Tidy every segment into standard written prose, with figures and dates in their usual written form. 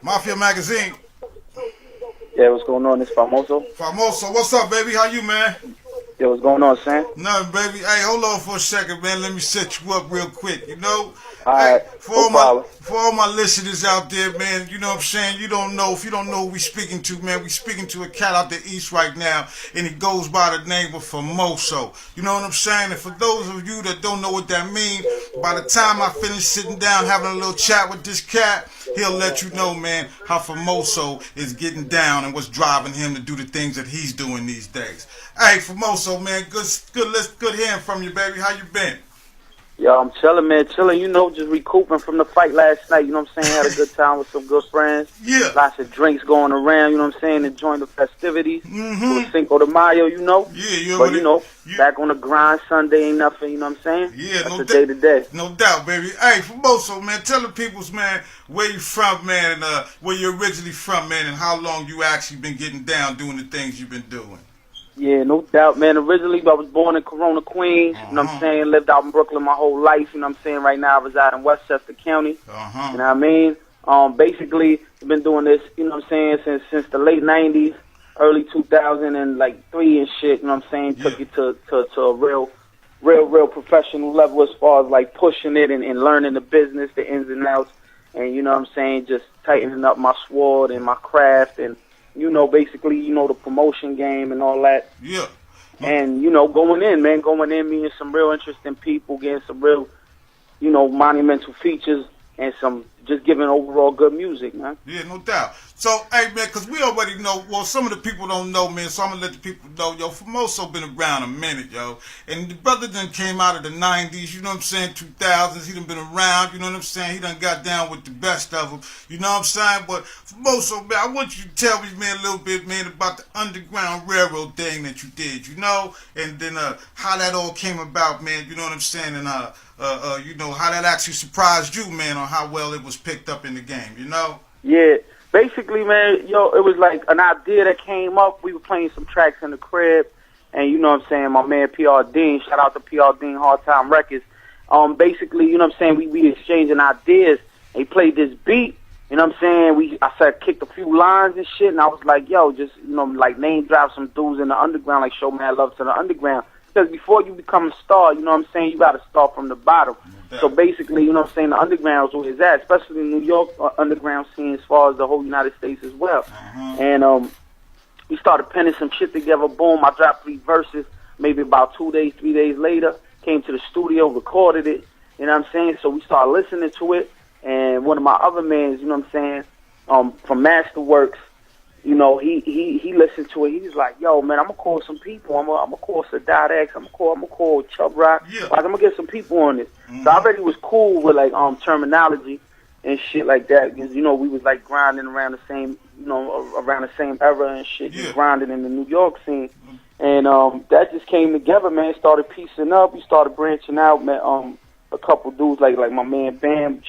Mafia Magazine. Yeah, what's going on? It's FAMOSO. FAMOSO, what's up, baby? How you, man? Yo, what's going on, Sam? Nothing, baby. Hey, hold on for a second, man. Let me set you up real quick, you know? Alright, For no all my listeners out there, man, you know what I'm saying? You don't know, if you don't know who we speaking to, man, we speaking to a cat out the east right now, and he goes by the name of FAMOSO. You know what I'm saying? And for those of you that don't know what that means, by the time I finish sitting down having a little chat with this cat, he'll let you know, man, how FAMOSO is getting down and what's driving him to do the things that he's doing these days. Hey, FAMOSO, man, good hearing from you, baby. How you been? Yo, I'm chilling, man, chilling. You know, just recouping from the fight last night. You know what I'm saying? Had a good time with some good friends. Yeah. Lots of drinks going around. You know what I'm saying? Enjoying the festivities. Mm-hmm. Cinco de Mayo, you know. Yeah, but you know, back on the grind. Sunday ain't nothing. You know what I'm saying? Yeah, that's day to day. No doubt, baby. Hey, FAMOSO, man, tell the peoples, man, where you from, man, and where you originally from, man, and how long you actually been getting down doing the things you've been doing. Yeah, no doubt, man. Originally, I was born in Corona, Queens. You know what I'm saying? Lived out in Brooklyn my whole life. You know what I'm saying? Right now, I reside in Westchester County. You know what I mean? Basically, I've been doing this, you know what I'm saying, since the late 90s, early 2003 and shit. You know what I'm saying? Yeah. Took it to a real professional level as far as, like, pushing it and learning the business, the ins and outs. And, you know what I'm saying, just tightening up my sword and my craft and, you know, basically, you know, the promotion game and all that. Yeah. And, you know, going in, meeting some real interesting people, getting some real, you know, monumental features and some, just giving overall good music, man. Yeah, no doubt. So, hey, man, because we already know, well, some of the people don't know, man, so I'm going to let the people know, yo, FAMOSO been around a minute, yo. And the brother done came out of the 90s, you know what I'm saying, 2000s. He done been around, you know what I'm saying. He done got down with the best of them, you know what I'm saying. But FAMOSO, man, I want you to tell me, man, a little bit, man, about the Underground Railroad thing that you did, you know, and then how that all came about, man, you know what I'm saying, and you know, how that actually surprised you, man, on how well it was picked up in the game, you know? Yeah. Basically, man, yo, it was like an idea that came up. We were playing some tracks in the crib, and you know what I'm saying, my man PR Dean, shout out to PR Dean, Hard Time Records. Basically, you know what I'm saying, we exchanging ideas. He played this beat, you know what I'm saying, I said, kicked a few lines and shit, and I was like, yo, just, you know, like name drop some dudes in the underground, like show mad love to the underground. Because before you become a star, you know what I'm saying, you got to start from the bottom. So basically, you know what I'm saying, the underground is where it's at, especially in New York underground scene as far as the whole United States as well. And we started penning some shit together. Boom, I dropped 3 verses. Maybe about 2 days, 3 days later, came to the studio, recorded it. You know what I'm saying? So we started listening to it. And one of my other mans, you know what I'm saying, from Masterworks, you know, he listened to it. He was like, yo, man, I'm going to call some people. I'm going to call Sadat X. I'm going to call Chubb Rock. Yeah. Like, I'm going to get some people on this. So I already was cool with, like, terminology and shit like that. Because, you know, we was, like, grinding around the same, you know, around the same era and shit. Yeah. Just grinding in the New York scene. And that just came together, man. Started piecing up. We started branching out, man. A couple dudes like my man Shabam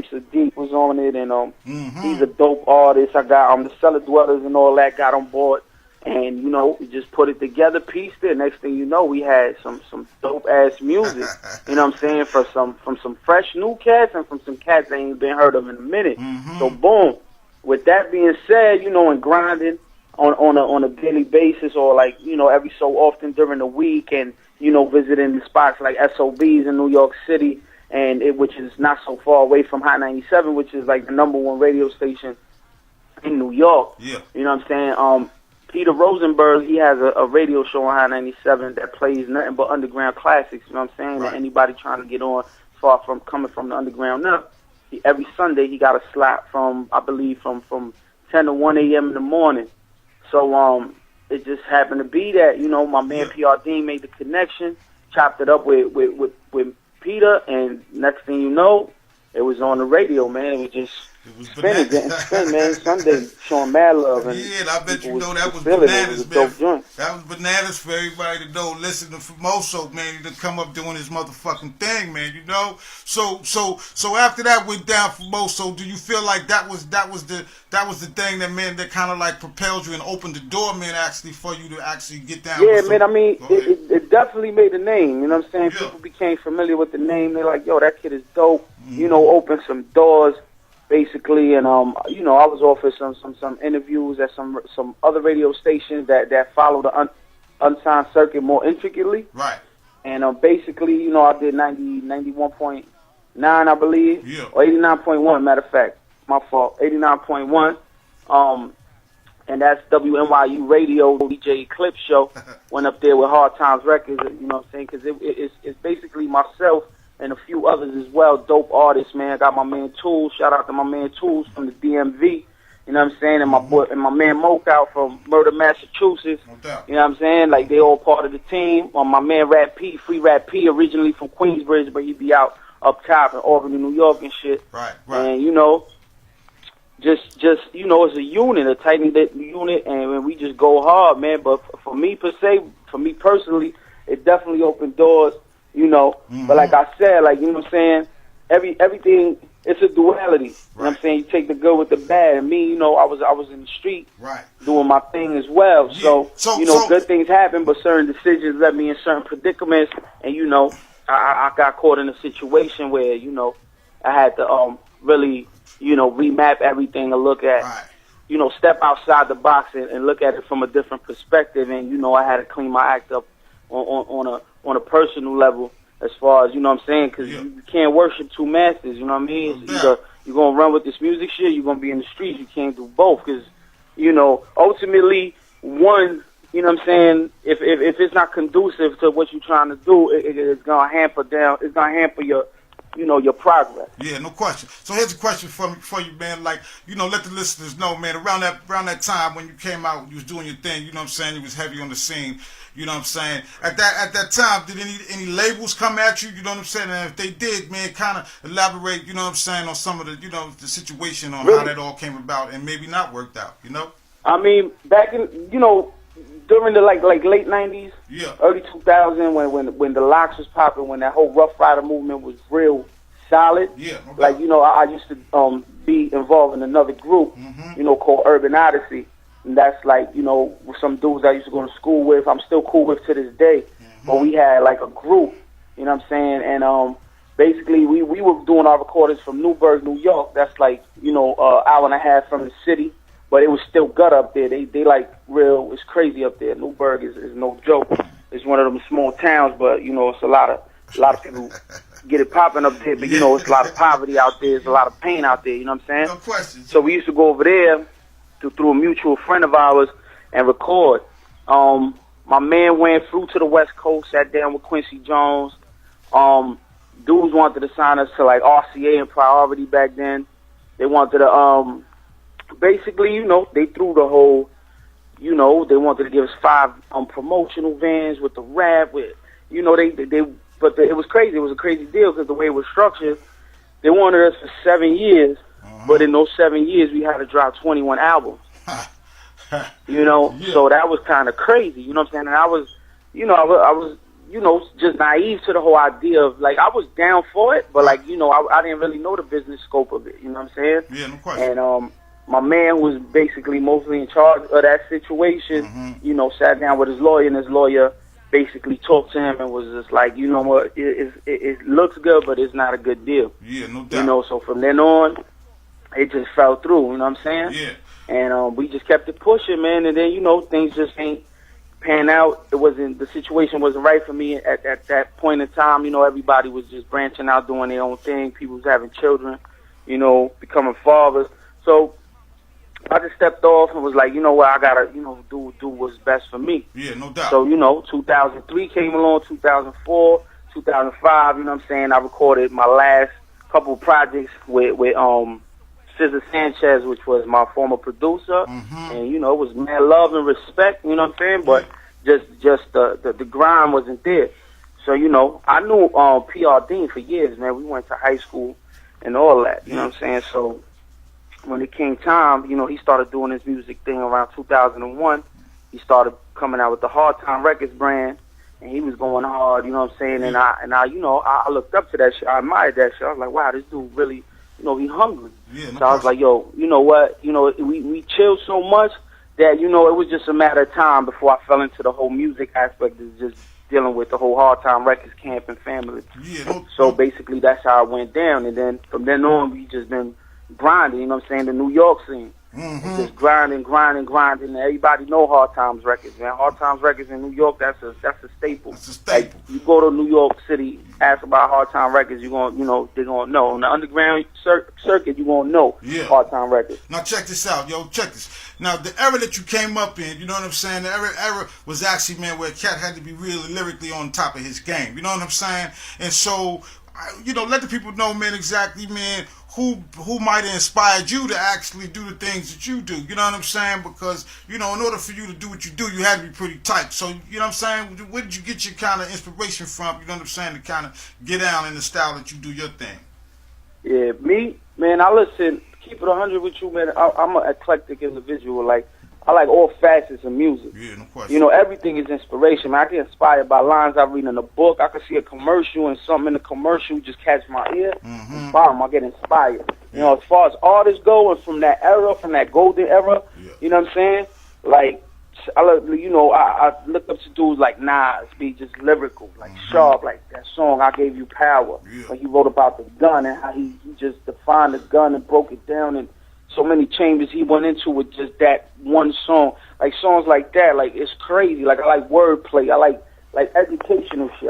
Sadiq was on it, and he's a dope artist. I got the Cellar Dwellers and all that got on board, and you know, we just put it together, pieced it. Next thing you know, we had some dope ass music. You know what I'm saying, from some fresh new cats and from some cats that ain't been heard of in a minute. So boom. With that being said, you know, and grinding on a daily basis, or like, you know, every so often during the week, and you know, visiting the spots like SOBs in New York City, and which is not so far away from Hot 97, which is like the #1 radio station in New York. Yeah. You know what I'm saying? Peter Rosenberg, he has a radio show on Hot 97 that plays nothing but underground classics. You know what I'm saying? Right. And anybody trying to get on, far from coming from the underground up, every Sunday he got a slot from, I believe, from 10 to 1 a.m. in the morning. So it just happened to be that, you know, my man PR Dean made the connection, chopped it up with Peter, and next thing you know, it was on the radio, man. It was just spinning, getting spin, man. Sunday, showing mad love. And yeah, and I bet you know that was bananas, man. That was bananas for everybody to know. Listen to FAMOSO, man, to come up doing his motherfucking thing, man. You know. So after that went down, FAMOSO, do you feel like that was the thing that, man, that kind of like propelled you and opened the door, man, actually for you to actually get down? Yeah, man. I mean, it definitely made a name. You know what I'm saying? Yeah. People became familiar with the name. They're like, yo, that kid is dope. You know, opened some doors. basically, and you know, I was offered some interviews at some other radio stations that follow the unsigned circuit more intricately. Right. And basically, you know, I did 91.9, I believe, Yeah. or 89.1. Matter of fact, my fault, 89.1. And that's WNYU Radio DJ Eclipse Show. Went up there with Hard Times Records. You know what I'm saying? Because it's basically myself and a few others as well, dope artists, man. I got my man Tools. Shout out to my man Tools from the DMV. You know what I'm saying? And my boy and my man Moke out from Murder, Massachusetts. No doubt. You know what I'm saying? Like, they all part of the team. My man R.I.P, Free R.I.P, originally from Queensbridge, but he be out up top in Albany, New York and shit. Right, right. And, you know, just you know, it's a unit, a tight-knit unit, and we just go hard, man. But for me personally, it definitely opened doors, you know. Mm-hmm. But like I said, like, you know what I'm saying, everything, it's a duality. Right. You know what I'm saying? You take the good with the bad. And me, you know, I was in the street, right, doing my thing as well. Yeah. So, you know, good things happen, but certain decisions left me in certain predicaments. And, you know, I got caught in a situation where, you know, I had to really, you know, remap everything and look at, right, you know, step outside the box and look at it from a different perspective. And, you know, I had to clean my act up on a personal level, as far as, you know what I'm saying, because yeah, you can't worship two masters, you know what I mean? It's either you're going to run with this music shit, you're going to be in the streets. You can't do both, because, you know, ultimately, one, you know what I'm saying, if it's not conducive to what you're trying to do, it's going to hamper your, you know, your progress. Yeah, no question. So here's a question for you, man. Like, you know, let the listeners know, man, around that time when you came out, you was doing your thing, you know what I'm saying, you was heavy on the scene, you know what I'm saying. At that time, did any labels come at you, you know what I'm saying? And if they did, man, kind of elaborate, you know what I'm saying, on some of the, you know, the situation on Really? how that all came about and maybe not worked out, you know? I mean, back in, you know, during the like late 90s, yeah, early 2000, when the locks was popping, when that whole Rough Rider movement was real solid. yeah, no like, you know, I used to be involved in another group, mm-hmm, you know, called Urban Odyssey, and that's like, you know, with some dudes I used to go to school with. I'm still cool with to this day, mm-hmm, but we had like a group, you know what I'm saying, and basically we were doing our recordings from Newburgh, New York. That's like, you know, hour and a half from the city. But it was still gut up there. They like real. It's crazy up there. Newburgh is no joke. It's one of them small towns, but you know, it's a lot of people get it popping up there. But you know, it's a lot of poverty out there. There's a lot of pain out there. You know what I'm saying? no question. So we used to go over there through a mutual friend of ours and record. My man flew to the West Coast, sat down with Quincy Jones. Dudes wanted to sign us to like RCA and Priority back then. They wanted to basically, you know, they threw the whole, you know, they wanted to give us 5 promotional vans with the rap, with, you know, but it was crazy. It was a crazy deal because the way it was structured, they wanted us for 7 years, but in those 7 years we had to drop 21 albums. You know, yeah, so that was kind of crazy. You know what I'm saying? And I was, you know, I was, you know, just naive to the whole idea of, like, I was down for it, but like, you know, I didn't really know the business scope of it. You know what I'm saying? Yeah, no question. And my man was basically mostly in charge of that situation, you know, sat down with his lawyer, and his lawyer basically talked to him and was just like, you know what, it looks good, but it's not a good deal. Yeah, no doubt. You know, so from then on, it just fell through, you know what I'm saying? Yeah. And we just kept it pushing, man, and then, you know, things just ain't pan out. The situation wasn't right for me at that point in time. You know, everybody was just branching out, doing their own thing. People was having children, you know, becoming fathers. So I just stepped off and was like, you know what, I gotta, you know, do what's best for me. Yeah, no doubt. So, you know, 2003 came along, 2004, 2005, you know what I'm saying, I recorded my last couple of projects with Cesar Sanchez, which was my former producer, and, you know, it was mad love and respect, you know what I'm saying, but just the grind wasn't there. So, you know, I knew P.R. Dean for years, man. We went to high school and all that, you know what I'm saying, so when it came time, you know, he started doing his music thing around 2001. He started coming out with the Hard Time Records brand, and he was going hard, you know what I'm saying? And I you know, I looked up to that shit. I admired that shit. I was like, wow, this dude really, you know, he hungry. Yeah, no so I was like, yo, you know what? You know, we chilled so much that, you know, it was just a matter of time before I fell into the whole music aspect of just dealing with the whole Hard Time Records camp and family. Yeah, so basically that's how it went down. And then from then on, we just been, grinding, you know what I'm saying, the New York scene. Mm-hmm. Just grinding. And everybody know Hard Times Records, man. Hard Times Records in New York, that's a staple. That's a staple. Like, you go to New York City, ask about Hard Time Records, they're gonna know. On the underground circuit, you're gonna know Hard Time Records. Now check this out, yo. Check this. Now the era that you came up in, you know what I'm saying? The era was actually, man, where Cat had to be really lyrically on top of his game. You know what I'm saying? And so, let the people know, man, exactly, man, who might have inspired you to actually do the things that you do. You know what I'm saying? Because, in order for you to do what you do, you had to be pretty tight. So, you know what I'm saying? Where did you get your kind of inspiration from, you know what I'm saying, to kind of get down in the style that you do your thing? Yeah, me, man, I listen, keep it 100 with you, man. I'm an eclectic individual. Like, I like all facets of music. Yeah, no question. Everything is inspiration, man. I get inspired by lines I read in a book. I can see a commercial and something in the commercial just catch my ear. Mm-hmm. Bam, I get inspired. As far as artists go, and from that era, from that golden era, you know what I'm saying? Like, I look up to dudes like Nas, be just lyrical, like Sharp, like that song I Gave You Power, when he wrote about the gun and how he just defined the gun and broke it down, and so many chambers he went into with just that one song. Like songs like that, like it's crazy. Like I like wordplay, I like educational shit.